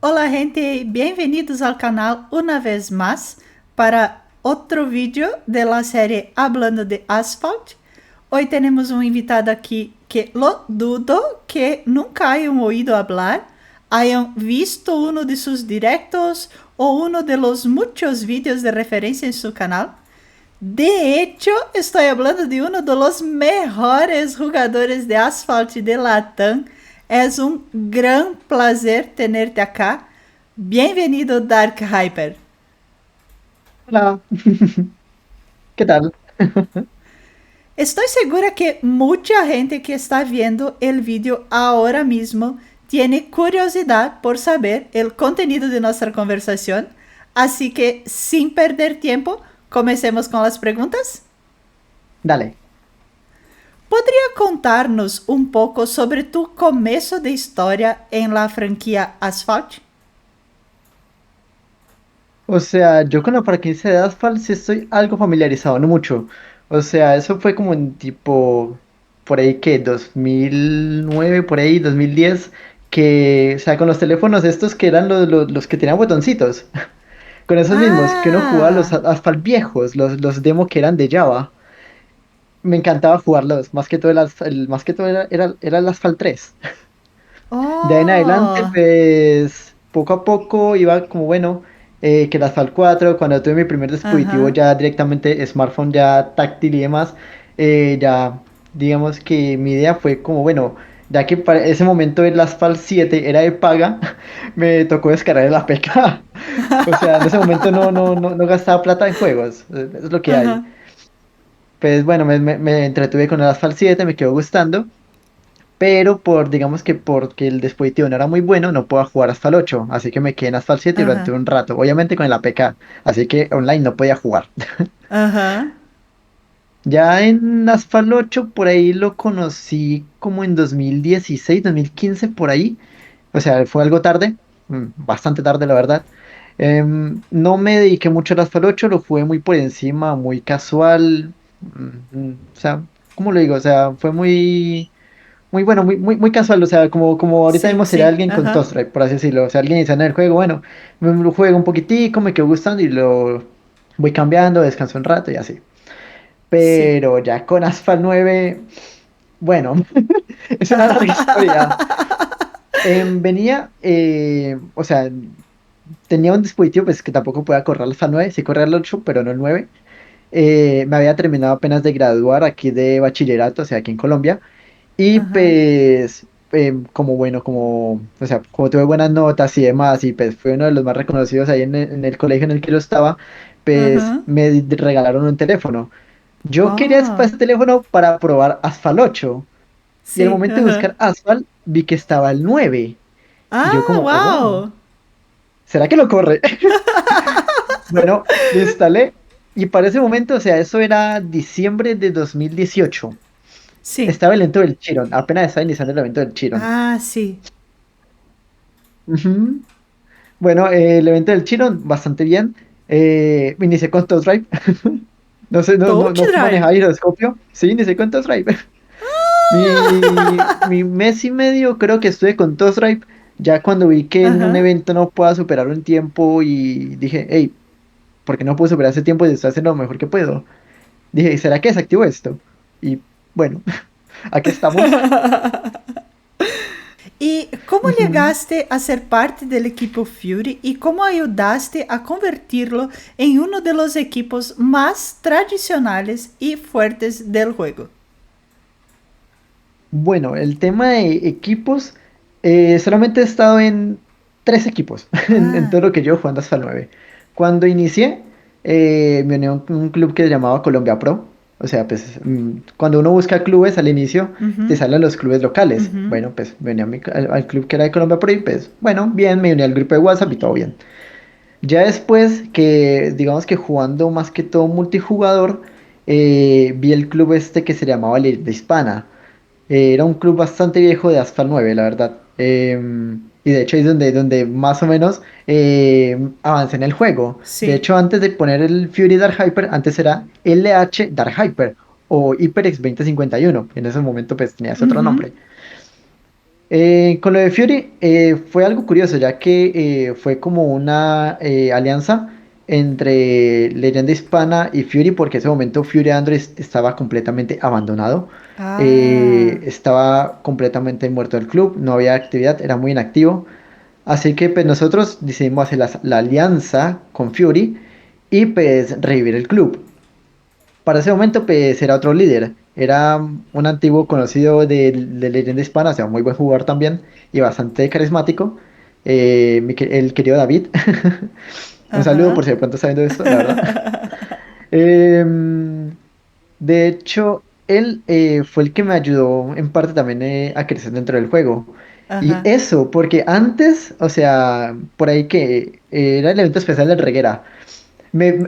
Hola gente, bienvenidos al canal una vez más para otro vídeo de la serie Hablando de Asphalt. Hoy tenemos un invitado aquí que lo dudo que nunca hayan oído hablar, hayan visto uno de sus directos o uno de los muchos vídeos de referencia en su canal. De hecho, estoy hablando de uno de los mejores jugadores de Asphalt de Latam. Es un gran placer tenerte acá. Bienvenido, Dark Hyper. Hola, ¿qué tal? Estoy segura que mucha gente que está viendo el vídeo ahora mismo tiene curiosidad por saber el contenido de nuestra conversación. Así que, sin perder tiempo, comencemos con las preguntas. Dale. ¿Podría contarnos un poco sobre tu comienzo de historia en la franquicia Asphalt? O sea, yo con la franquicia de Asphalt sí estoy algo familiarizado, no mucho. O sea, eso fue como en tipo, por ahí que 2009, por ahí 2010, que, o sea, con los teléfonos estos que eran los que tenían botoncitos. Con esos mismos, que uno jugaba los Ah, Asphalt viejos, los demo que eran de Java. Me encantaba jugarlos, más que todo más que todo era el Asphalt 3. De ahí en adelante, oh, pues poco a poco iba como bueno, que el Asphalt 4, cuando tuve mi primer dispositivo ajá, ya directamente smartphone ya táctil y demás, ya digamos que mi idea fue como bueno, ya que para ese momento el Asphalt 7 era de paga, me tocó descargar el APK. O sea, en ese momento no gastaba plata en juegos, es lo que hay. ajá, Pues bueno, me entretuve con el Asphalt 7, me quedó gustando. Pero digamos que porque el dispositivo no era muy bueno, no puedo jugar hasta el 8, así que me quedé en Asphalt 7 durante ajá, un rato, obviamente con el APK, así que online no podía jugar. ajá. Ya en Asphalt 8 por ahí lo conocí como en 2016, 2015 por ahí, o sea, fue algo tarde, bastante tarde la verdad. No me dediqué mucho al Asphalt 8, lo jugué muy por encima, muy casual, o sea, ¿cómo lo digo? O sea, fue muy bueno, muy casual, o sea, como ahorita Sí, mismo sería sí, alguien con ajá, Toast Drive, por así decirlo. O sea, alguien iniciando en el juego, bueno, me lo juego un poquitico, me quedo gustando y lo voy cambiando, descanso un rato y así. sí. Pero ya con Asphalt 9, bueno, es una larga historia. Venía, o sea, tenía un dispositivo pues que tampoco podía correr el Asphalt 9, sí corría el 8, pero no el 9. Me había terminado apenas de graduar aquí de bachillerato, o sea, aquí en Colombia. Y Ajá, pues, como bueno, o sea, como tuve buenas notas y demás, y pues fue uno de los más reconocidos ahí en el colegio en el que yo estaba, pues ajá. me regalaron un teléfono. Yo quería Oh, ese teléfono para probar Asphalt 8, y al sí, momento de ajá. buscar Asphalt vi que estaba el 9, y yo Ah, como, oh, wow, wow. ¿será que lo corre? Bueno, lo instalé, y para ese momento, o sea, eso era diciembre de 2018. Sí. Estaba el evento del Chiron, apenas estaba iniciando el evento del Chiron. Ah, sí. Ujú. Bueno, el evento del Chiron, bastante bien. Me inicié con Toast Drive. No sé, Touch no Drive. manejaba giroscopio. Sí, inicié con Toast Drive. Mi mes y medio creo que estuve con Toast Drive. Ya cuando vi que en un Ajá. evento no puedo superar un tiempo y dije, hey, ¿por qué no puedo superar ese tiempo y estoy haciendo lo mejor que puedo? Dije, ¿será que desactivo esto? Y bueno, aquí estamos. ¿Y cómo Ujú. llegaste a ser parte del equipo Fury y cómo ayudaste a convertirlo en uno de los equipos más tradicionales y fuertes del juego? Bueno, el tema de equipos, solamente he estado en tres equipos en Ah, todo lo que yo jugando hasta el 9. Cuando inicié, me uní a un club que se llamaba Colombia Pro. O sea, pues cuando uno busca clubes al inicio, te uhum, salen los clubes locales. uhum, Bueno, pues me uní a al club que era de Colombia Pro y pues bueno, bien, me uní al grupo de WhatsApp y todo bien. Ya después que, digamos que jugando más que todo multijugador, vi el club este que se llamaba la Hispana. Era un club bastante viejo de Asphalt 9, la verdad. Y de hecho ahí es donde más o menos avancé en el juego. De sim. hecho, antes de poner el Fury Dark Hyper, antes era LH Dark Hyper o HyperX 2051. En ese momento pues tenía ese otro Uhum. nombre. Con lo de Fury fue algo curioso, ya que fue como una alianza entre Leyenda Hispana y Fury, porque en ese momento Fury Android estaba completamente abandonado, Ah, estaba completamente muerto el club, no había actividad, era muy inactivo. Así que pues nosotros decidimos hacer la alianza con Fury y pues revivir el club. Para ese momento, pues era otro líder. Era un antiguo conocido de Leyenda Hispana, o sea, muy buen jugador también y bastante carismático. El querido David. Un saludo por ajá. si de pronto está viendo esto, la verdad. Em, de hecho, él fue el que me ayudó en parte también a crecer dentro del juego. Y Ajá. eso, porque antes, o sea, por ahí que era el evento especial del Reguera.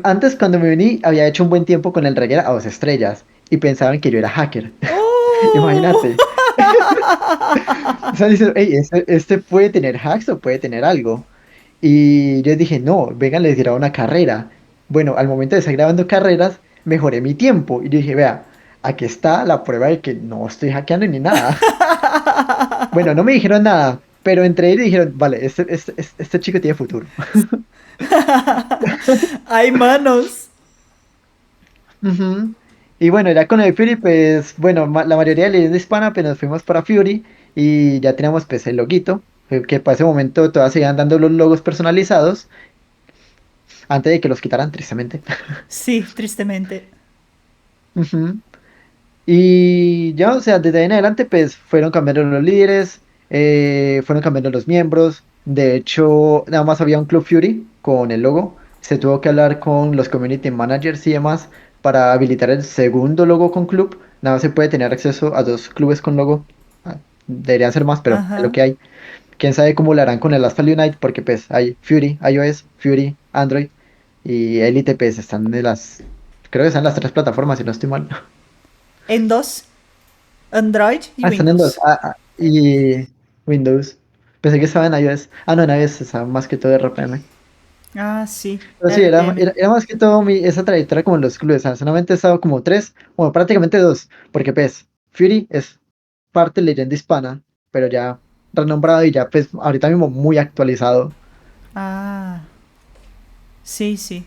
Antes, cuando me vení, había hecho un buen tiempo con el Reguera a 2 estrellas y pensaban que yo era hacker. ¡Oh! Imagínate. O sea, dicen, hey, este puede tener hacks o puede tener algo. Y yo dije, no, vengan, les dirá una carrera. Bueno, al momento de estar grabando carreras, mejoré mi tiempo. Y yo dije, vea, aquí está la prueba de que no estoy hackeando ni nada. Bueno, no me dijeron nada, pero entre ellos dijeron, vale, este chico tiene futuro. Hay manos. Ujú. Y bueno, ya con el Fury, pues bueno, la mayoría de leyenda hispana, pues nos fuimos para Fury y ya teníamos pues el loguito, que para ese momento todavía se iban dando los logos personalizados antes de que los quitaran tristemente. Sí, tristemente. Ujú. Y ya, o sea, desde ahí en adelante, pues fueron cambiando los líderes, fueron cambiando los miembros. De hecho, nada más había un Club Fury con el logo. Se tuvo que hablar con los community managers y demás para habilitar el segundo logo con club. Nada más se puede tener acceso a 2 clubes con logo. Deberían ser más, pero es lo Ajá. que hay. Quién sabe cómo lo harán con el Asphalt Unite, porque pues hay Fury, iOS, Fury, Android y Elite, pues están creo que están las 3 plataformas, si no estoy mal. En dos, Android y Están en dos. Windows. Y Windows. Pensé que estaba en iOS. No, en iOS estaba más que todo RPM. Ah, sí, Pero sí, RPM. era más que todo esa trayectoria como en los clubes. O sea, solamente he estado como 3, bueno, prácticamente 2. Porque pues, Fury es parte de leyenda hispana, pero ya renombrado y ya pues ahorita mismo muy actualizado. Ah, sí, sí.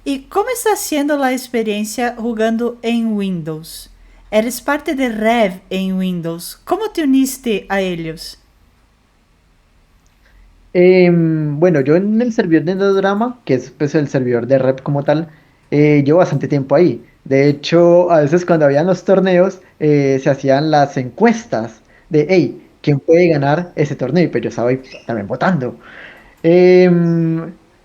¿Y cómo está siendo la experiencia jugando en Windows? Eres parte de Rev en Windows. ¿Cómo te uniste a ellos? Bueno, yo en el servidor de Endodrama, que es pues, el servidor de rep como tal, llevo bastante tiempo ahí. De hecho, a veces cuando habían los torneos, se hacían las encuestas de, hey, ¿quién puede ganar ese torneo? Y pues yo estaba ahí también votando.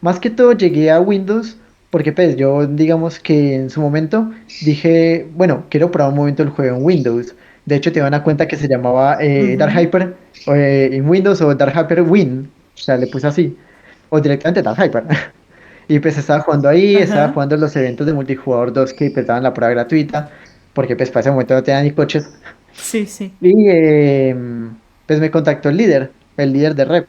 Más que todo llegué a Windows porque pues yo digamos que en su momento dije, bueno, quiero probar un momento el juego en Windows. De hecho, tenía una cuenta que se llamaba Dark Uhum. Hyper en Windows o Dark Hyper Win. O sea, le puse así. O directamente Dark Hyper. Y pues estaba jugando ahí, estaba Aham. jugando los eventos de multijugador 2 que pues daban la prueba gratuita. Porque pues para ese momento no tenía ni coches. Sim, sim. Y pues me contactó el líder de Rep.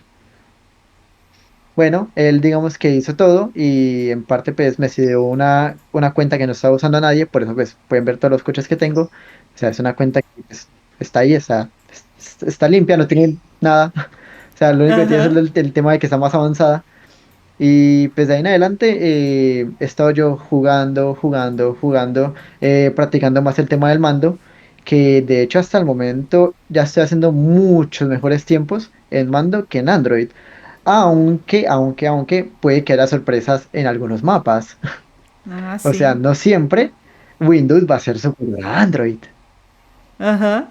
Bueno, él digamos que hizo todo y en parte pues me cedió una cuenta que no estaba usando a nadie, por eso pues pueden ver todos los coches que tengo. O sea, es una cuenta que pues, está ahí, está limpia, no tiene nada. O sea, lo único que tiene es Aham. el tema de que está más avanzada. Y pues de ahí en adelante he estado yo jugando, practicando más el tema del mando, que de hecho hasta el momento ya estoy haciendo muchos mejores tiempos en mando que en Android. Aunque puede que haya sorpresas en algunos mapas. Ah, O sea, sim. no siempre Windows va a ser superior a Android. Aham.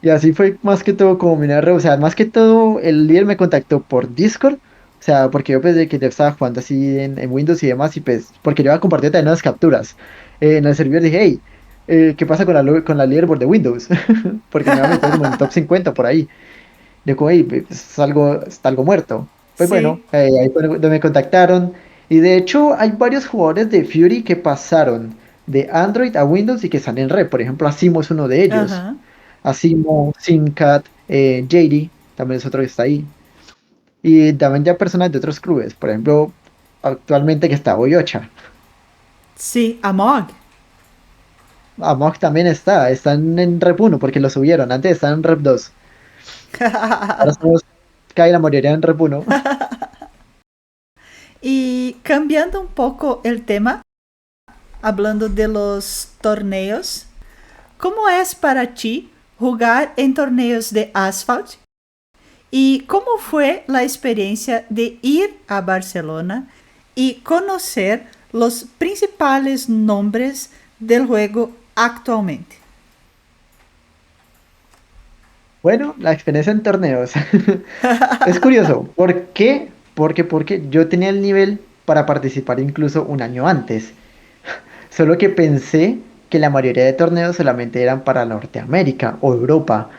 Y así fue más que todo como mi narra, o sea, más que todo el líder me contactó por Discord, o sea, porque yo pensé que yo estaba jugando así en Windows y demás, y pues, porque yo había compartido también unas capturas. En el servidor dije, hey, ¿qué pasa con con la leaderboard de Windows? Porque me había metido como en el top 50 por ahí. Yo como, hey, pues, está algo muerto. Pues Sim. bueno, ahí fue donde me contactaron, y de hecho hay varios jugadores de Fury que pasaron de Android a Windows y que están en red, por ejemplo, Asimo es uno de ellos. Aham. Asimo, Simcat, JD, también es otro que está ahí. Y también ya personas de otros clubes, por ejemplo, actualmente que está Boyocha. Sim. Amog? Amok también están en Rep 1 porque lo subieron, antes estaban en Rep 2. Ahora somos casi la mayoría en Rep 1. Y cambiando un poco el tema, hablando de los torneos, ¿cómo es para ti jugar en torneos de asphalt? ¿Y cómo fue la experiencia de ir a Barcelona y conocer los principales nombres del juego actualmente? Bueno, la experiencia en torneos. Es curioso. ¿Por qué? Porque yo tenía el nivel para participar incluso un año antes. Solo que pensé que la mayoría de torneos solamente eran para Norteamérica o Europa.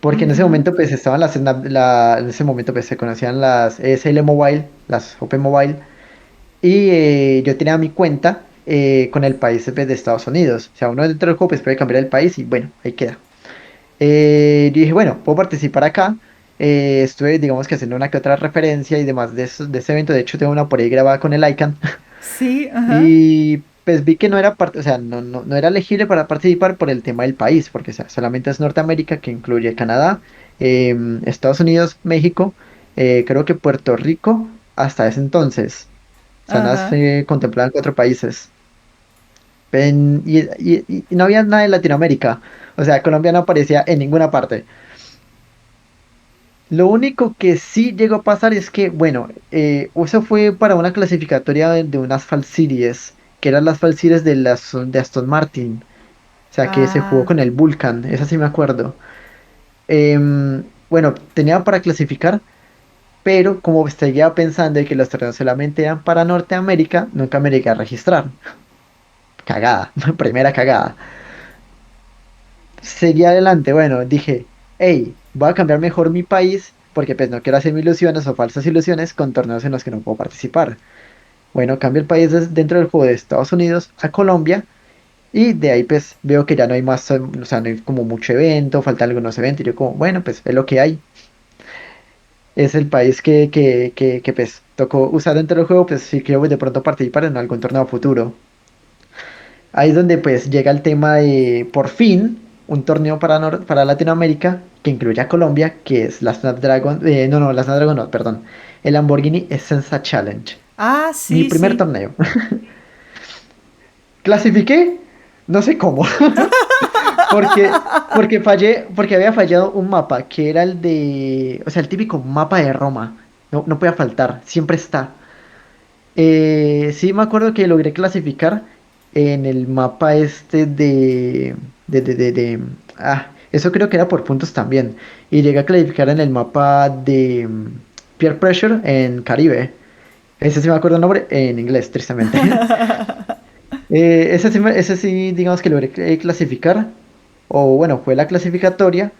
Porque en ese Uhum. momento pues estaban en ese momento pues se conocían las ESL Mobile, las Open Mobile. Y yo tenía mi cuenta con el país pues, de Estados Unidos. O sea, uno dentro del juego pues puede cambiar el país y bueno, ahí queda. Yo dije, bueno, puedo participar acá. Estuve, digamos que haciendo una que otra referencia y demás de ese evento. De hecho, tengo una por ahí grabada con el ICANN. Sí, aham. Y pues vi que no era parte, o sea, no era elegible para participar por el tema del país, porque o sea, solamente es Norteamérica, que incluye Canadá, Estados Unidos, México, creo que Puerto Rico, hasta ese entonces. O sea, nada Aham. se contemplaban cuatro países. Y no había nada en Latinoamérica. O sea, Colombia no aparecía en ninguna parte. Lo único que sí llegó a pasar es que, bueno, eso fue para una clasificatoria de unas Fall Series, que eran las Fall Series de Aston Martin, o sea, que se jugó Ah, con el Vulcan, esa sí me acuerdo. Bueno, tenía para clasificar, pero como seguía pensando de que los torneos solamente eran para Norteamérica, nunca me llegué a registrar. Cagada, primera cagada. Seguí adelante, bueno, dije, hey, voy a cambiar mejor mi país porque pues no quiero hacerme ilusiones o falsas ilusiones con torneos en los que no puedo participar. Bueno, cambio el país dentro del juego de Estados Unidos a Colombia y de ahí pues veo que ya no hay más, o sea, no hay como mucho evento, faltan algunos eventos y yo como, bueno, pues es lo que hay. Es el país que pues tocó usar dentro del juego, pues si quiero de pronto participar en algún torneo futuro. Ahí es donde pues llega el tema de, por fin, un torneo para Latinoamérica que incluye a Colombia, que es la Snapdragon, no, la Snapdragon no, perdón, el Lamborghini Essenza Challenge. ah, Mi sí, primer sí. torneo. Clasifiqué, no sé cómo, porque había fallado un mapa, que era el de, o sea, el típico mapa de Roma. No podía faltar, siempre está. Sí, me acuerdo que logré clasificar en el mapa este eso creo que era por puntos también. Y llegué a clasificar en el mapa de Peer Pressure en Caribe. Ese sí me acuerdo el nombre en inglés, tristemente. Ese sí, digamos que logré clasificar. O bueno, fue la clasificatoria.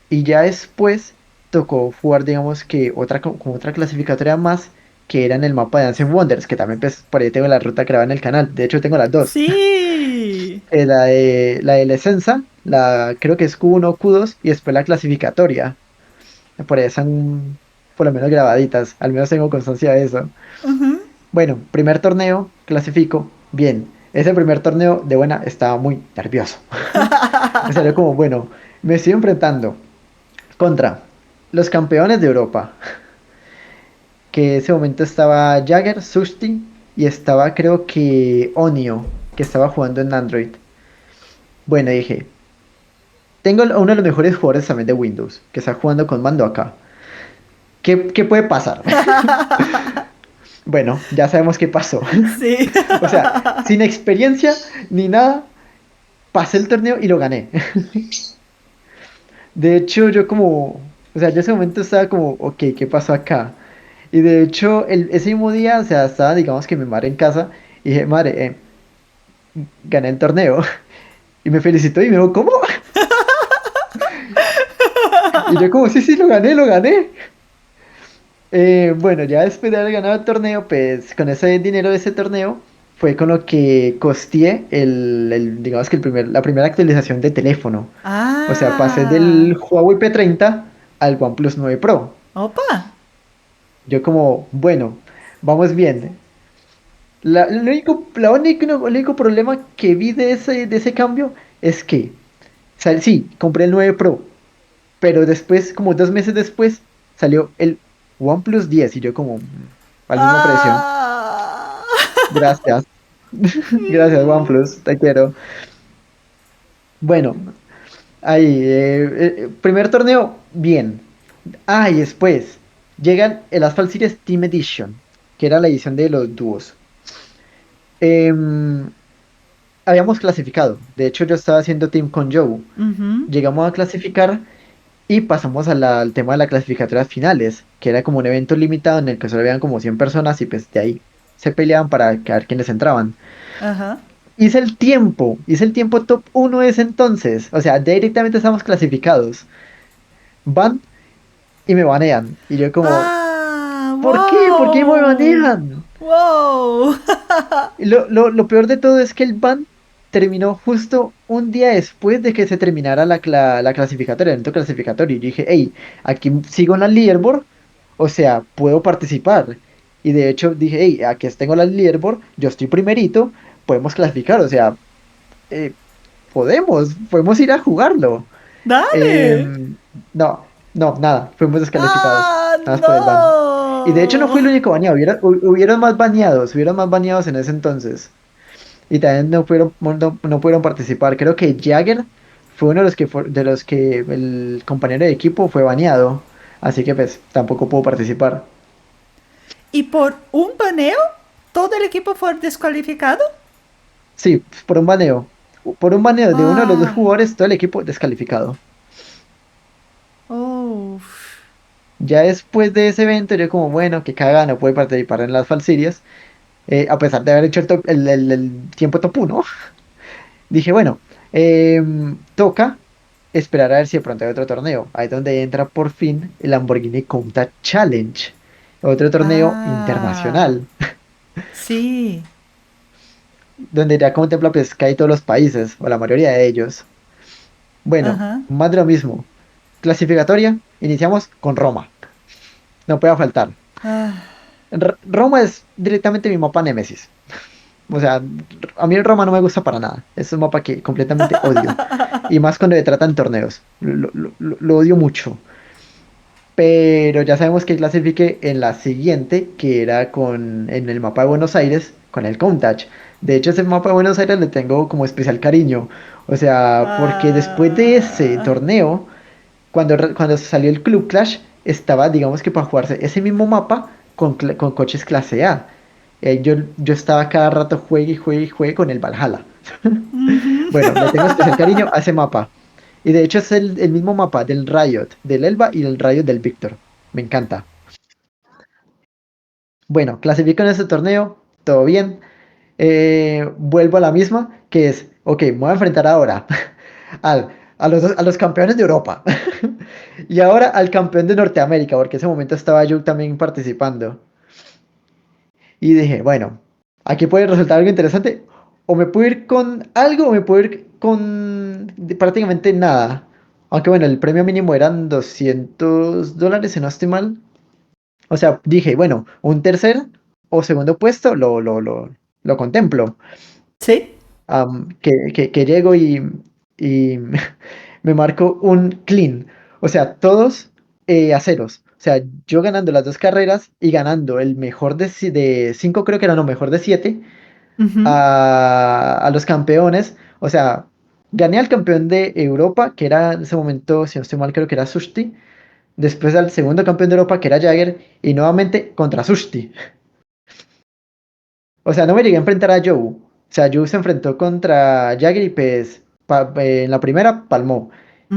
Y ya después tocó jugar, digamos que como otra clasificatoria más, que era en el mapa de Dance Wonders, que también pues por ahí tengo la ruta grabada en el canal. De hecho tengo las dos. Sí. La de la Essenza, creo que es Q1 Q2 y después la clasificatoria. Por ahí están por lo menos grabaditas, al menos tengo constancia de eso. Uhum. Bueno, primer torneo, clasifico, bien. Ese primer torneo de buena estaba muy nervioso. Me salió como, bueno, me estoy enfrentando contra los campeones de Europa, que en ese momento estaba Jagger, Susti y estaba creo que Onio, que estaba jugando en Android. Bueno, dije, tengo a uno de los mejores jugadores también de Windows, que está jugando con mando acá. ¿Qué puede pasar? Bueno, ya sabemos qué pasó. Sí. O sea, sin experiencia ni nada, pasé el torneo y lo gané. De hecho, yo como, o sea, yo ese momento estaba como, ok, ¿qué pasó acá? Y de hecho, ese mismo día, o sea, estaba, digamos que mi madre en casa, y dije, madre, gané el torneo. Y me felicitó y me dijo, ¿cómo? Y yo como, sí, sí, lo gané, lo gané. Bueno, ya después de haber ganado el torneo, pues con ese dinero de ese torneo, fue con lo que costeé digamos que la primera actualización de teléfono. O sea, pasé del Ah. Huawei P30 al OnePlus 9 Pro. Opa. Yo como, bueno, vamos bien. El único problema que vi de ese cambio es que, o sea, sí, compré el 9 Pro, pero después, como 2 meses después, salió el OnePlus 10 y yo como al mismo precio. Ah. Gracias. Gracias, Mm. OnePlus, te quiero. Bueno, ahí, primer torneo, bien. Ah, y después llegan el Asphalt Series Team Edition, que era la edición de los dúos. Em, Habíamos clasificado. De hecho, yo estaba haciendo team con Joe. Ujú. Llegamos a clasificar y pasamos al tema de las clasificatorias finales, que era como un evento limitado en el que solo habían como 100 personas y pues de ahí se peleaban para ver quiénes entraban. Ajá. Hice el tiempo top 1 de ese entonces. O sea, ya directamente estamos clasificados. Van y me banean. Y yo como, Ah, ¿por qué? ¿Por qué me wow. banean? Wow. Y lo peor de todo es que el ban terminó justo un día después de que se terminara la clasificatoria, el evento clasificatorio. Y yo dije, hey, aquí sigo en la leaderboard, o sea, puedo participar. Y de hecho dije, hey, aquí tengo la leaderboard, yo estoy primerito, podemos clasificar, o sea, eh, podemos ir a jugarlo. Dale. No, no, nada, fuimos descalificados, Ah, nada más por el ban. Y de hecho no fui el no. único baneado, hubieron más baneados en ese entonces. Y también no pudieron participar. Creo que Jagger fue uno de de los que el compañero de equipo fue baneado. Así que pues tampoco pudo participar. ¿Y por un baneo todo el equipo fue descalificado? Sí, por un baneo. Por un baneo de uno de los dos Ah, jugadores, todo el equipo descalificado. oh. Ya después de ese evento, yo como, bueno, que caga, no puede participar en las Falsirias. A pesar de haber hecho el tiempo top 1. Dije, bueno, toca esperar a ver si de pronto hay otro torneo. Ahí es donde entra por fin el Lamborghini Countach Challenge, otro torneo Ah, internacional, sí. donde ya contempla pues que hay todos los países, o la mayoría de ellos. Bueno, Ajá. más de lo mismo. Clasificatoria, iniciamos con Roma, no puede faltar. Ah, Roma es directamente mi mapa Némesis. O sea, a mí el Roma no me gusta para nada. Es un mapa que completamente odio. Y más cuando le tratan torneos. Lo odio mucho. Pero ya sabemos que clasifique en la siguiente, que era en el mapa de Buenos Aires, con el Countach. De hecho, ese mapa de Buenos Aires le tengo como especial cariño. O sea, porque después de ese ah, torneo, cuando salió el Club Clash, estaba, digamos que para jugarse ese mismo mapa con coches clase A. Yo estaba cada rato juegue y juegue y juegue con el Valhalla. ujú. Bueno, le tengo especial cariño a ese mapa. Y de hecho es el mismo mapa del Riot, del Elba y del Riot del Victor. Me encanta. Bueno, clasifico en este torneo, todo bien. Vuelvo a la misma, que es, ok, me voy a enfrentar ahora a los campeones de Europa. Y ahora al campeón de Norteamérica, porque en ese momento estaba yo también participando. Y dije, bueno, aquí puede resultar algo interesante. O me puedo ir con algo o me puedo ir con prácticamente nada. Aunque bueno, el premio mínimo eran $200, si no estoy mal. O sea, dije, bueno, un tercer o segundo puesto lo contemplo. Sí. Que llego y me marco un clean. O sea, todos a ceros. O sea, yo ganando las dos carreras y ganando el mejor de cinco, creo que era lo mejor de siete, Ujú, a los campeones. O sea, gané al campeón de Europa, que era en ese momento, si no estoy mal, creo que era Sushti. Después al segundo campeón de Europa, que era Jagger, y nuevamente contra Sushti. O sea, no me llegué a enfrentar a Joe. O sea, Joe se enfrentó contra Jagger y pues en la primera palmó.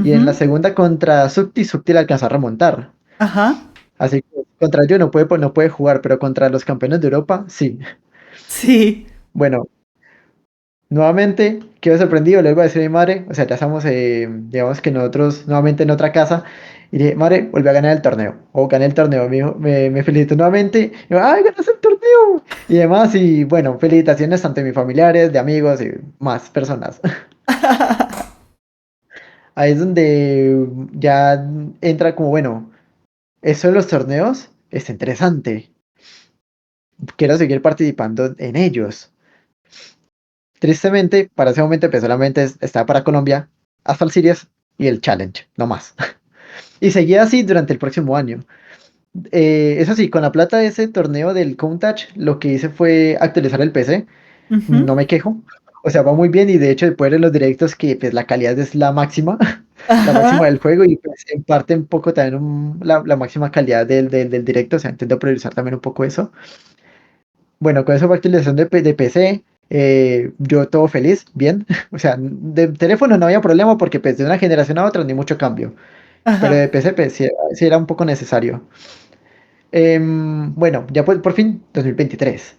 Y en la ujú. segunda contra Subti, Subti le alcanzó a remontar. Ajá. Así que contra Joe no puede jugar, pero contra los campeones de Europa, sí. Sí. Bueno, nuevamente quedé sorprendido, le iba a decir a mi madre, o sea, ya estamos, digamos que nosotros nuevamente en otra casa, y dije, madre, volví a ganar el torneo, o gané el torneo, me felicitó nuevamente, y yo, ¡ay, ganas el torneo! Y demás, y bueno, felicitaciones ante mis familiares, de amigos y más personas. Ahí es donde ya entra como, bueno, eso de los torneos es interesante, quiero seguir participando en ellos. Tristemente, para ese momento, pues solamente estaba para Colombia, Asphalt Series y el Challenge, no más. Y seguía así durante el próximo año. Eso sí, con la plata de ese torneo del Countach, lo que hice fue actualizar el PC. Ujú. No me quejo. O sea, va muy bien y de hecho después de los directos que pues la calidad es la máxima, la máxima Ajá. del juego y pues en parte un poco también la máxima calidad del directo, o sea, intento priorizar también un poco eso. Bueno, con esa actualización de PC, yo todo feliz, bien. O sea, de teléfono no había problema porque pues de una generación a otra ni mucho cambio, pero de Ajá. PC pues, sí era un poco necesario. Bueno, ya por fin 2023.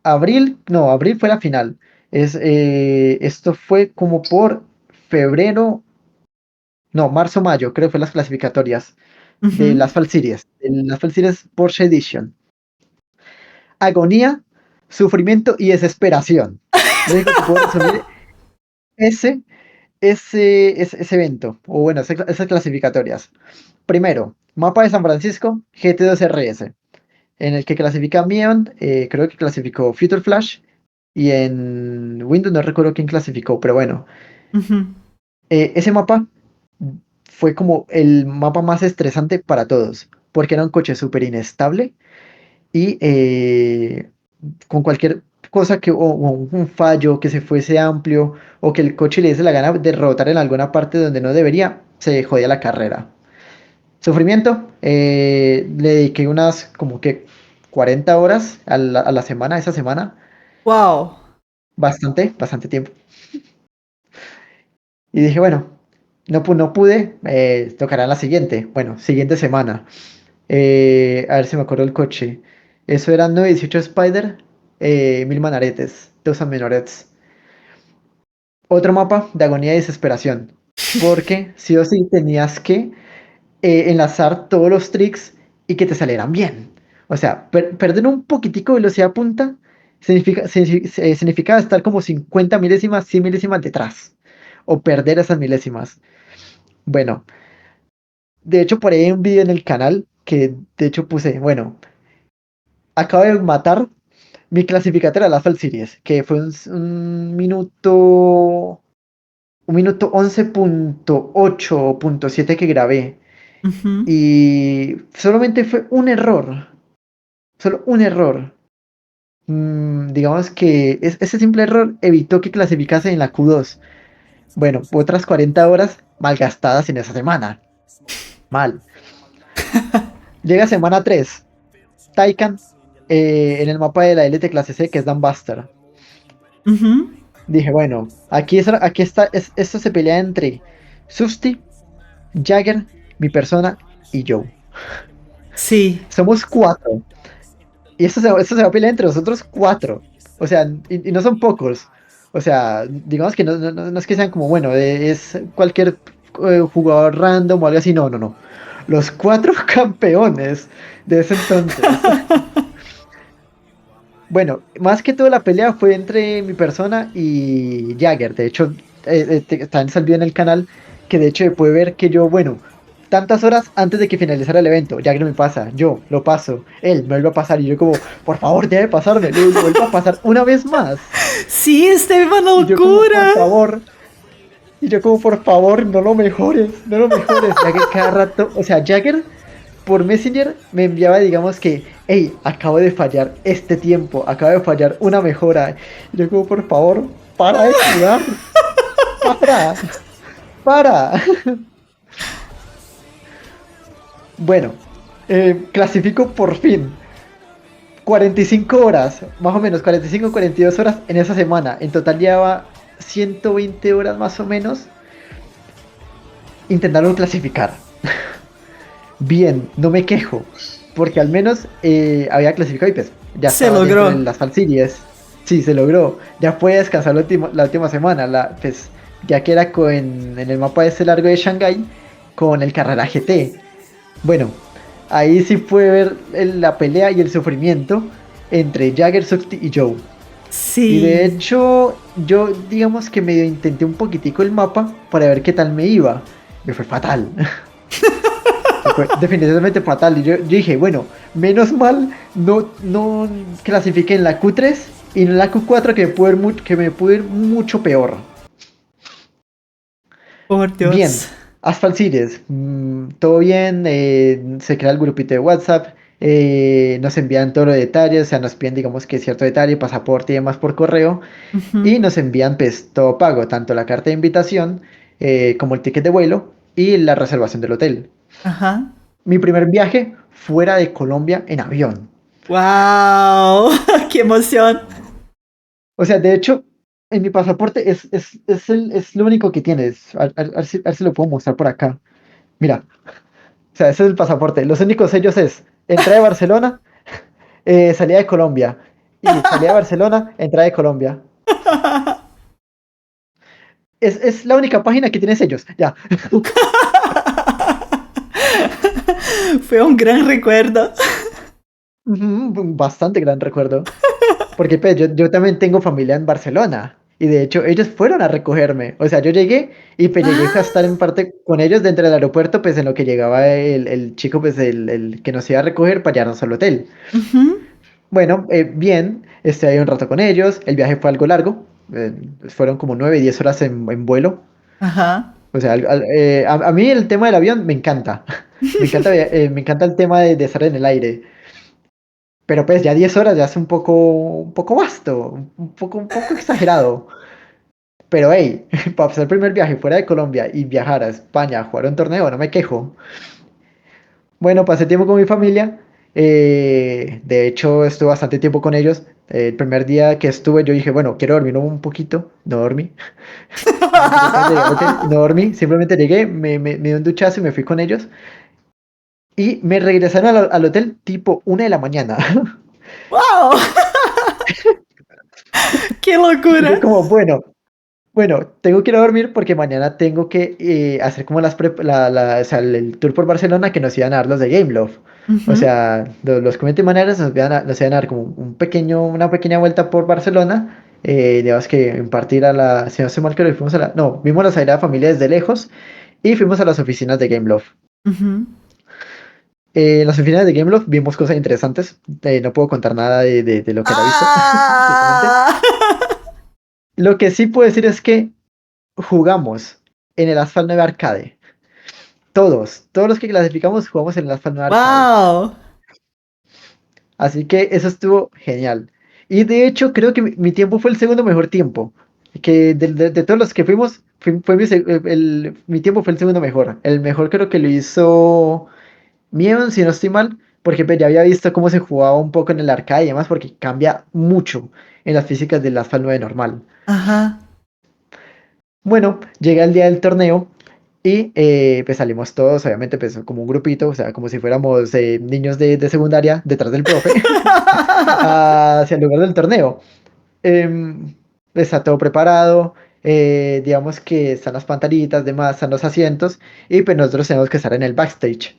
Abril, no, abril fue la final. Esto fue como por febrero, no, marzo, mayo, creo que fue las clasificatorias de Ujú. las Fall Series, de las Fall Series Porsche Edition. Agonía, sufrimiento y desesperación. Lo único que puedo resumir ese, ese evento, o bueno, esas clasificatorias. Primero, mapa de San Francisco, GT2 RS, en el que clasifica Mion, creo que clasificó Future Flash, y en Windows no recuerdo quién clasificó, pero bueno, Ujú. ese mapa fue como el mapa más estresante para todos, porque era un coche súper inestable y con cualquier cosa o un fallo que se fuese amplio o que el coche le diese la gana de rebotar en alguna parte donde no debería, se jodía la carrera. Sufrimiento, le dediqué unas como que 40 horas a la semana, esa semana, Wow. bastante, bastante tiempo. Y dije, bueno, no pude, tocará la siguiente. Bueno, siguiente semana. A ver si me acuerdo el coche. Eso era 918 Spider, 1000 manaretes, 2 menorets. Otro mapa de agonía y desesperación. Porque sí o sí tenías que enlazar todos los tricks y que te salieran bien. O sea, perder un poquitico de velocidad punta significa estar como 50 milésimas, 100 milésimas detrás. O perder esas milésimas. Bueno, de hecho por ahí hay un video en el canal que de hecho puse, bueno, acabo de matar mi clasificatoria de la Fall Series, que fue un minuto 11.8 o 7 que grabé. Ujú. Y solamente fue un error, solo un error. Digamos que ese simple error evitó que clasificase en la Q2. Bueno, otras 40 horas malgastadas en esa semana. Mal. Llega semana 3. Taycan, en el mapa de la LT clase C, que es Dan Buster. Ujú. Dije, bueno, aquí está, esto se pelea entre Susty, Jagger, mi persona y Joe. Sí. Somos cuatro. Y esto se va a pelear entre nosotros cuatro. O sea, y no son pocos. O sea, digamos que no es que sean como, bueno, es cualquier jugador random o algo así. No, no, no. Los cuatro campeones de ese entonces. Bueno, más que todo la pelea fue entre mi persona y Jagger. De hecho, está en el video en el canal que de hecho puede ver que yo, bueno, tantas horas antes de que finalizara el evento, Jagger me pasa, yo lo paso, él me vuelve a pasar y yo como, por favor, debe pasarme, lo vuelvo a pasar una vez más. Sí, Esteban, Y yo como, por locura. favor, y yo como, por favor, no lo mejores, no lo mejores. Ya que cada rato, o sea, Jagger por Messenger me enviaba, digamos que, hey, acabo de fallar este tiempo, acabo de fallar una mejora. Y yo como, por favor, para de jugar, para, para. Bueno, clasifico por fin. 45 horas, más o menos, 45 42 horas en esa semana. En total llevaba 120 horas más o menos intentando clasificar. Bien, no me quejo, porque al menos había clasificado y pues ya Se estaba dentro de logró. las falsillas. Sí, se logró. Ya pude descansar la última semana, pues ya que era en el mapa ese largo de Shanghai con el Carrera GT. Bueno, ahí sí pude ver la pelea y el sufrimiento entre Jagger, Substi y Joe. Y de Sí. hecho, yo digamos que medio intenté un poquitico el mapa para ver qué tal me iba. Me fue fatal. Fue definitivamente fatal. Y yo dije, bueno, menos mal no clasifiqué en la Q3 y en la Q4 que me pude ir mucho peor. Por Bien, Dios. Asphalt Cities, todo bien, se crea el grupito de WhatsApp, nos envían todos los detalles, o sea, nos piden, digamos que cierto detalle, pasaporte y demás por correo, y Ujú. nos envían pues todo pago, tanto la carta de invitación como el ticket de vuelo y la reservación del hotel. Ajá. Mi primer viaje fuera de Colombia en avión. ¡Wow! ¡Qué emoción! O sea, de hecho, en mi pasaporte es lo único que tienes. A ver si lo puedo mostrar por acá. Mira, o sea, ese es el pasaporte. Los únicos sellos es entrada de Barcelona, salida de Colombia. Y salida de Barcelona, entrada de Colombia. Es la única página que tiene sellos. Ya. Fue un gran recuerdo. Ujú, bastante gran recuerdo. Porque pues, yo también tengo familia en Barcelona. Y de hecho, ellos fueron a recogerme. O sea, yo llegué y pues llegué a estar en Ah, parte con ellos dentro del aeropuerto, pues en lo que llegaba el chico, pues el que nos iba a recoger para llevarnos al hotel. ujú. Bueno, bien, estuve ahí un rato con ellos. El viaje fue algo largo. Fueron como 9, 10 horas en vuelo. Ajá. O sea, a mí el tema del avión me encanta. Me encanta el tema de estar en el aire. Pero pues ya 10 horas ya es un poco vasto, un poco exagerado. Pero hey, para hacer el primer viaje fuera de Colombia y viajar a España a jugar un torneo, no me quejo. Bueno, pasé tiempo con mi familia. De hecho, estuve bastante tiempo con ellos. El primer día que estuve, yo dije, bueno, quiero dormir un poquito. No dormí. Directamente llegué al hotel y no dormí. Simplemente llegué, me di un duchazo y me fui con ellos. Y me regresaron al hotel tipo 1 de la mañana. ¡Wow! ¡Qué Y yo locura! como, bueno, tengo que ir a dormir porque mañana tengo que hacer como o sea, el tour por Barcelona que nos iban a dar los de Gameloft. O Ujú, sea, los community managers nos iban a dar como una pequeña vuelta por Barcelona. Digamos que impartir a la, si no estoy mal, creo que fuimos a la, no, vimos la Sagrada Familia desde lejos y fuimos a las oficinas de Gameloft. ujú. En las oficinas de Gameloft vimos cosas interesantes. No puedo contar nada de lo que era visto, justamente. ¡Ah! Lo que sí puedo decir es que jugamos en el Asphalt 9 Arcade. Todos los que clasificamos jugamos en el Asphalt 9 Arcade. ¡Wow! Así que eso estuvo genial. Y de hecho, creo que mi tiempo fue el segundo mejor tiempo. Que de todos los que fuimos, fue mi tiempo fue el segundo mejor. El mejor creo que lo hizo Mion, si no estoy mal, porque pues, ya había visto cómo se jugaba un poco en el arcade y demás, porque cambia mucho en las físicas del Asphalt 9 normal. Ajá. Bueno, llega el día del torneo y pues salimos todos, obviamente pues como un grupito, o sea, como si fuéramos niños de secundaria detrás del profe, hacia el lugar del torneo. Em, Está todo preparado, digamos que están las pantalitas, demás, están los asientos y pues nosotros tenemos que estar en el backstage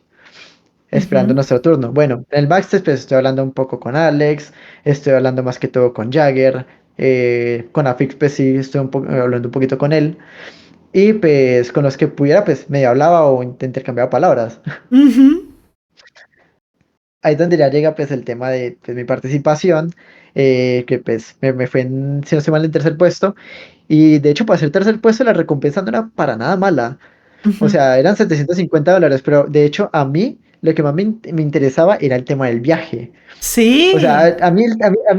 esperando Ujú, nuestro turno. Bueno, en el backstage pues estoy hablando un poco con Alex, estoy hablando más que todo con Jagger, con Afix pues sí estoy hablando un poquito con él. Y pues con los que pudiera, pues medio hablaba o intercambiaba palabras. ujú, Ahí es donde ya llega pues el tema de pues, mi participación, que pues me fue en, si no estoy mal, en tercer puesto. Y de hecho, para ser tercer puesto, la recompensa no era para nada mala. O ujú. sea, eran $750, pero de hecho a mí lo que más me interesaba era el tema del viaje. O sea, Sí. a mí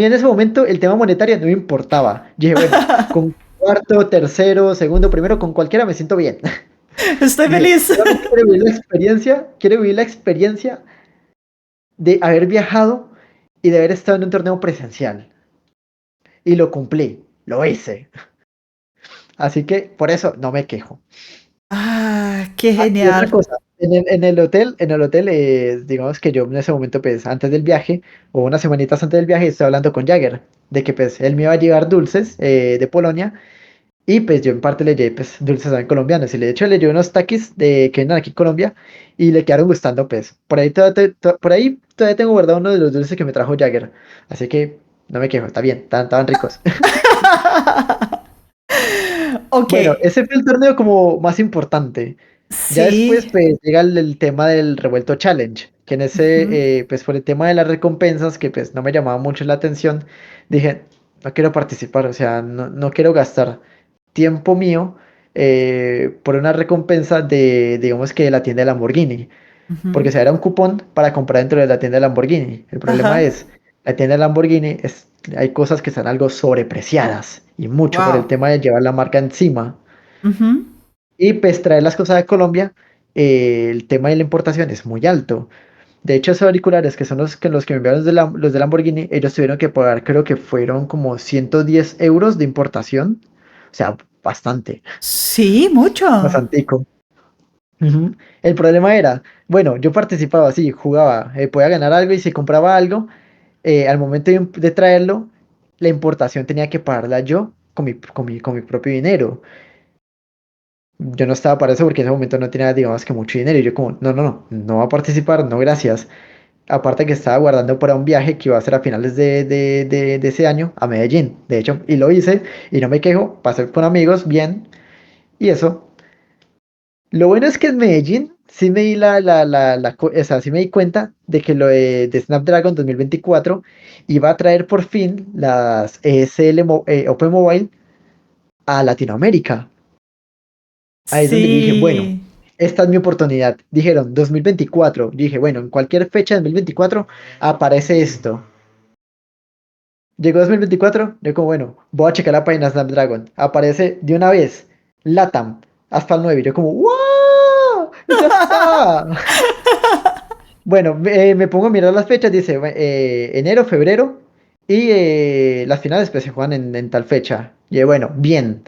en ese momento el tema monetario no me importaba. Yo dije, bueno, con cuarto, tercero, segundo, primero, con cualquiera me siento bien. Estoy Dije, feliz. solamente quiero vivir la experiencia de haber viajado y de haber estado en un torneo presencial. Y lo cumplí, lo hice. Así que por eso no me quejo. Ah, qué Ah, y otra genial. cosa, en el hotel, digamos que yo en ese momento, pues antes del viaje, o unas semanitas antes del viaje, estoy hablando con Jagger, de que pues él me iba a llevar dulces de Polonia, y pues yo en parte le llevé pues dulces también colombianos, y de hecho le llevé unos taquis que venden aquí en Colombia, y le quedaron gustando pues. Por ahí todavía tengo guardado uno de los dulces que me trajo Jagger, así que no me quejo, está bien, estaban ricos. Ok. Bueno, ese fue el torneo como más importante. Ya después, Sí. pues, llega el tema del revuelto challenge, que en Ujú. ese, pues, por el tema de las recompensas, que pues no me llamaba mucho la atención, dije, no quiero participar, o sea, no quiero gastar tiempo mío por una recompensa de, digamos que de la tienda de Lamborghini. Porque o Ujú. sea, era un cupón para comprar dentro de la tienda de Lamborghini. El problema Ajá. es, la tienda de Lamborghini hay cosas que están algo sobrepreciadas y mucho por el Wow. tema de llevar la marca encima. Ujú. Y pues traer las cosas de Colombia, el tema de la importación es muy alto. De hecho, esos auriculares que son los que me enviaron los de Lamborghini, ellos tuvieron que pagar, creo que fueron como 110 euros de importación. O sea, bastante, Sí, mucho. bastantico. Ujú. El problema era, bueno, yo participaba así, jugaba, podía ganar algo y si compraba algo, al momento de traerlo, la importación tenía que pagarla yo con mi propio dinero. Yo no estaba para eso porque en ese momento no tenía, digamos que mucho dinero y yo como, no, no, no, no va a participar, no, gracias. Aparte que estaba guardando para un viaje que iba a ser a finales de ese año a Medellín, de hecho, y lo hice y no me quejo, pasé con amigos, bien, y eso. Lo bueno es que en Medellín sí me di o sea, sí me di cuenta de que lo de Snapdragon 2024 iba a traer por fin las ESL Open Mobile a Latinoamérica. Ahí es donde yo dije, bueno, Sí. esta es mi oportunidad. Dijeron 2024. Yo dije, bueno, en cualquier fecha de 2024 aparece esto. Llegó 2024, yo como, bueno, voy a checar la página Snapdragon. Aparece de una vez, LATAM, hasta el 9. Yo como, ¡wow! ¡Ya está! Bueno, me pongo a mirar las fechas, dice enero, febrero, y las finales pues se juegan en tal fecha. Y bueno, bien.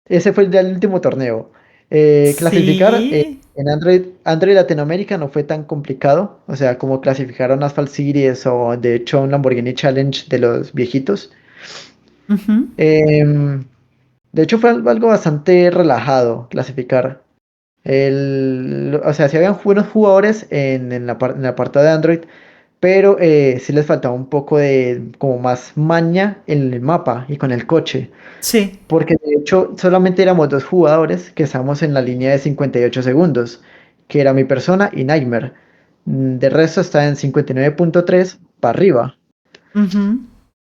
Ese fue ya el último torneo. Clasificar Sí. en Android Latinoamérica no fue tan complicado. O sea, como clasificaron Asphalt Series o de hecho un Lamborghini Challenge de los viejitos. Ujú. Em, de hecho fue algo bastante relajado clasificar. O sea, sí habían buenos jugadores en la parte de Android, pero sí les faltaba un poco de como más maña en el mapa y con el coche. Sí. Porque de hecho solamente éramos dos jugadores que estábamos en la línea de 58 segundos, que era mi persona y Nightmare. De resto está en 59.3 para arriba. Ujú.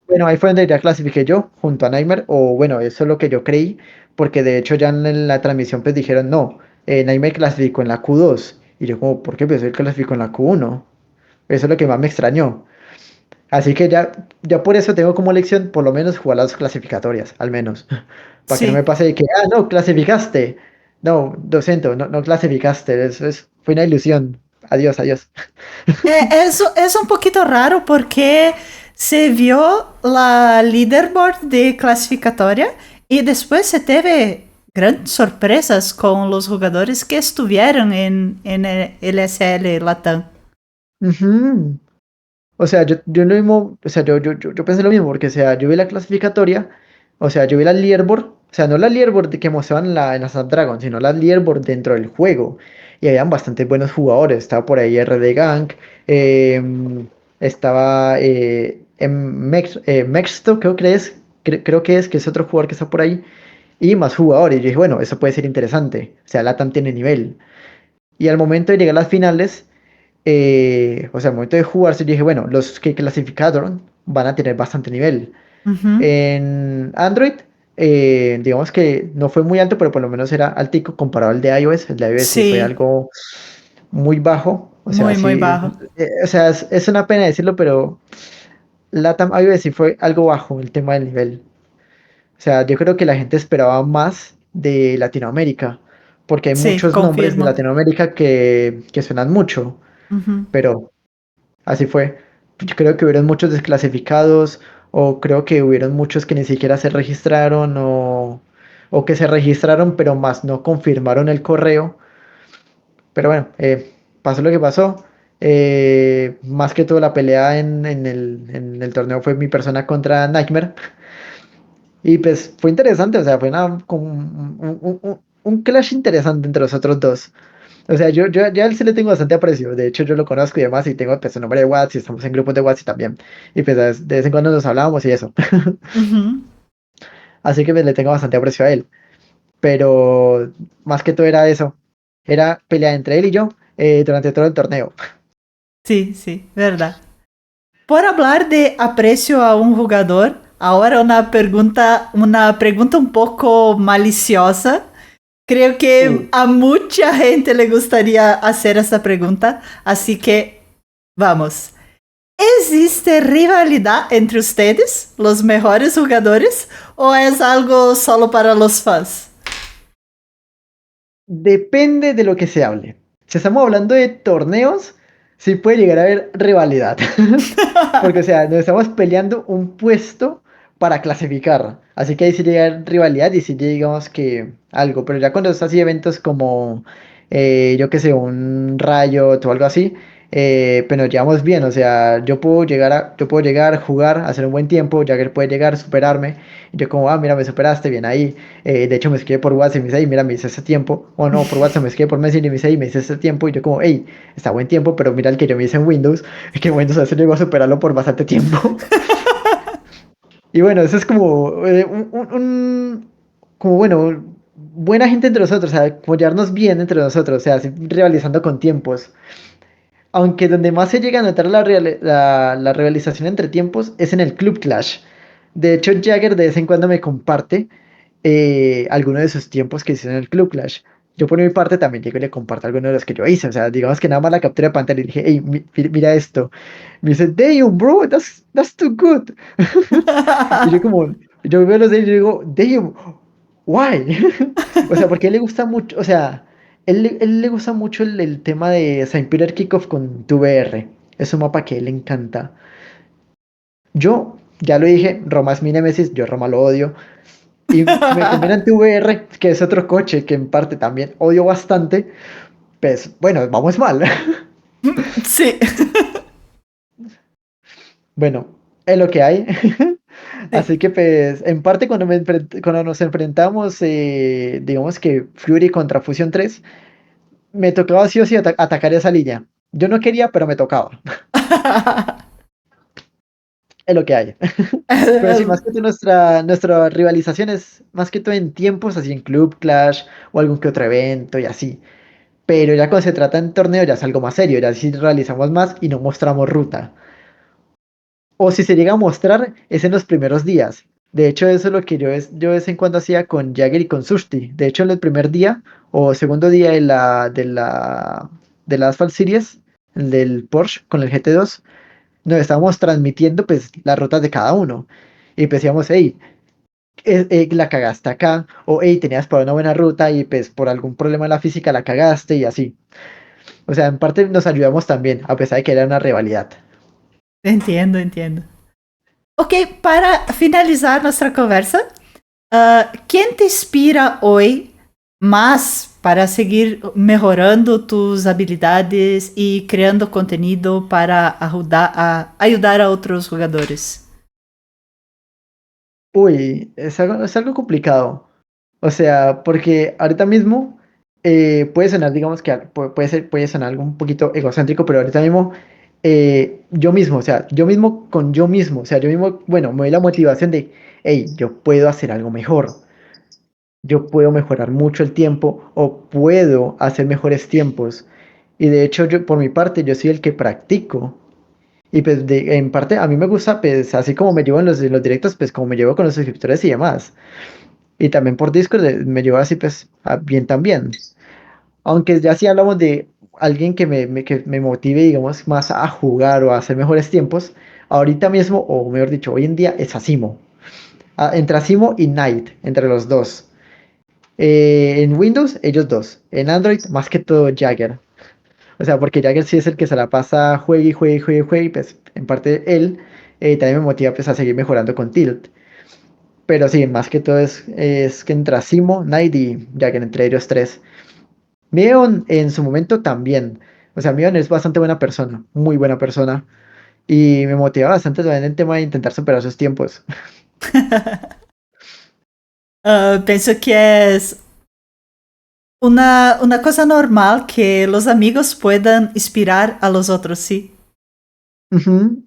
Bueno, ahí fue donde ya clasifiqué yo junto a Nightmare, o bueno, eso es lo que yo creí, porque de hecho ya en la transmisión pues dijeron no, Nightmare clasificó en la Q2. Y yo como, ¿por qué? Pues él clasificó en la Q1. Eso es lo que más me extrañó. Así que ya por eso tengo como lección por lo menos jugar las clasificatorias, al menos. Para que no me Sí. pase de que, ah, no, clasificaste. No, lo siento, no, no clasificaste. Fue una ilusión. Adiós, adiós. Es un poquito raro porque se vio la leaderboard de clasificatoria y después se tuve grandes sorpresas con los jugadores que estuvieron en el SL Latam. Ujú. O sea, yo lo mismo, o sea, yo pensé lo mismo, porque, o sea, yo vi la clasificatoria, o sea, yo vi la leaderboard, o sea, no la leaderboard que mostraban en la Snapdragon, sino la leaderboard dentro del juego. Y habían bastante buenos jugadores. Estaba por ahí RD Gang, estaba Mexto, creo que es otro jugador que está por ahí, y más jugadores. Y yo dije, bueno, eso puede ser interesante. O sea, Latam tiene nivel. Y al momento de llegar a las finales, o sea, al momento de jugarse, yo dije, bueno, los que clasificaron van a tener bastante nivel. Ujú. En Android, digamos que no fue muy alto, pero por lo menos era altico comparado al de iOS. El de iOS sí fue Sí, algo muy bajo. O sea, muy, muy sí, bajo. o sea, es una pena decirlo, pero LATAM iOS sí fue algo bajo el tema del nivel. O sea, yo creo que la gente esperaba más de Latinoamérica, porque hay Sí, muchos nombres de confirmo. Latinoamérica que suenan mucho, Ujú. pero así fue. Yo creo que hubieron muchos desclasificados o creo que hubieron muchos que ni siquiera se registraron o que se registraron pero más no confirmaron el correo. Pero bueno, pasó lo que pasó. Más que todo la pelea en el torneo fue mi persona contra Nightmare. Y pues fue interesante, o sea, fue como un clash interesante entre los otros dos. O sea, yo ya a él sí le tengo bastante aprecio. De hecho, yo lo conozco y demás, y tengo pues, su nombre de WhatsApp, y estamos en grupos de WhatsApp también. Y pues de vez en cuando nos hablábamos y eso. Ujú. Así que pues, le tengo bastante aprecio a él. Pero más que todo era eso. Era pelea entre él y yo durante todo el torneo. Sí, sí, verdad. Por hablar de aprecio a un jugador, Ahora una pregunta un poco maliciosa. Creo que Uy, a mucha gente le gustaría hacer esta pregunta, así que vamos. ¿Existe rivalidad entre ustedes, los mejores jugadores, o es algo solo para los fans? depende de lo que se hable. Si estamos hablando de torneos, sí puede llegar a haber rivalidad. Porque, o sea, nos estamos peleando un puesto para clasificar. Así que ahí sí llega rivalidad y sí digamos que algo. Pero ya cuando es así eventos como, yo qué sé, un Riot o algo así, pues nos llevamos bien. O sea, yo puedo llegar, jugar, hacer un buen tiempo. Jagger puede llegar, superarme. Y yo como, ah, mira, me superaste, bien ahí. De hecho, me escribe por WhatsApp y me dice, hey, mira, me hice ese tiempo. O no, por WhatsApp me escribe por Messenger y me dice, hey, me hice ese tiempo. Y yo como, hey, está buen tiempo, pero mira el que yo me hice en Windows. Es que Windows a veces llegó a superarlo por bastante tiempo. Y bueno, eso es como, como bueno, buena gente entre nosotros, o sea, apoyarnos bien entre nosotros, o sea, así rivalizando con tiempos. Aunque donde más se llega a notar la rivalización entre tiempos es en el Club Clash. De hecho, Jagger de vez en cuando me comparte algunos de sus tiempos que hizo en el Club Clash. Yo por mi parte también llego y le comparto algunos de los que yo hice. O sea, digamos que nada más la captura de pantalla y le dije, hey, mira esto. Me dice, damn, bro, that's too good. Y yo como, yo veo los de él y yo digo, damn, why? O sea, porque a él le gusta mucho, o sea, él le gusta mucho el tema de Saint Peter Kickoff con tu VR. Es un mapa que a él le encanta. Yo, ya lo dije, Roma es mi némesis, yo Roma lo odio. Y me combinan TVR, que es otro coche que en parte también odio bastante. Pues bueno, vamos mal. Sí. Bueno, es lo que hay. Sí. Así que pues en parte cuando nos enfrentamos, digamos que Fury contra Fusion 3 me tocaba sí o sí atacar esa línea. Yo no quería, pero me tocaba. Es lo que hay. Pero sí, más que todo nuestra rivalización es más que todo en tiempos, así en Club Clash o algún que otro evento y así. Pero ya cuando se trata en torneo ya es algo más serio, ya sí realizamos más y no mostramos ruta. O si se llega a mostrar es en los primeros días. De hecho, eso es lo que yo de vez en cuando hacía con Jagger y con Sushti. De hecho, en el primer día o segundo día de la Asphalt Series, el del Porsche con el GT2, nos estábamos transmitiendo pues las rutas de cada uno. Y pues decíamos, hey, la cagaste acá, o hey, tenías para una buena ruta y pues por algún problema en la física la cagaste y así. O sea, en parte nos ayudamos también, a pesar de que era una rivalidad. Entiendo, entiendo. Ok, para finalizar nuestra conversa, ¿quién te inspira hoy más para seguir mejorando tus habilidades y creando contenido para ayudar a otros jugadores? Uy, es algo complicado. O sea, porque ahorita mismo puede sonar, digamos que puede sonar algo un poquito egocéntrico, pero ahorita mismo yo mismo, o sea, yo mismo con yo mismo, o sea, yo mismo, bueno, me doy la motivación de, hey, yo puedo hacer algo mejor, yo puedo mejorar mucho el tiempo o puedo hacer mejores tiempos. Y de hecho, yo por mi parte, yo soy el que practico. Y pues en parte a mí me gusta, pues así como me llevo en los directos, pues como me llevo con los suscriptores y demás. Y también por Discord me llevo así pues bien también. Aunque ya si hablamos de alguien que me motive, digamos, más a jugar o a hacer mejores tiempos, ahorita mismo, o mejor dicho, hoy en día es Asimo. Entre Asimo y Knight, entre los dos. En Windows, ellos dos. En Android, más que todo Jagger. O sea, porque Jagger sí es el que se la pasa, juegue y juegue y juegue y juegue, y pues en parte él también me motiva pues a seguir mejorando con Tilt. Pero sí, más que todo es que entre Simo, Knight y Jagger, entre ellos tres. Mion en su momento también. O sea, Mion es bastante buena persona, muy buena persona. Y me motiva bastante también el tema de intentar superar sus tiempos. Pienso que es una cosa normal que los amigos puedan inspirar a los otros, sí. Ujú,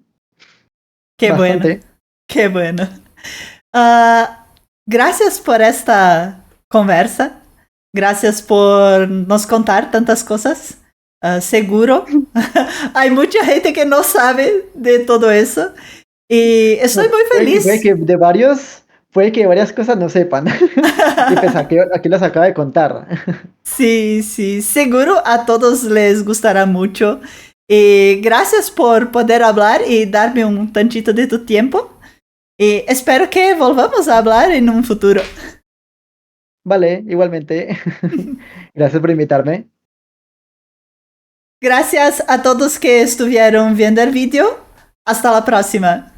Qué bueno, bastante. qué bueno. Ah, gracias por esta conversa. Gracias por nos contar tantas cosas. Seguro hay mucha gente que no sabe de todo eso. Y estoy No, muy feliz. puede que varias cosas no sepan. Y pues aquí las acaba de contar. Sí, sí, seguro a todos les gustará mucho. Y gracias por poder hablar y darme un tantito de tu tiempo. Y espero que volvamos a hablar en un futuro. Vale, igualmente. Gracias por invitarme. Gracias a todos que estuvieron viendo el vídeo. Hasta la próxima.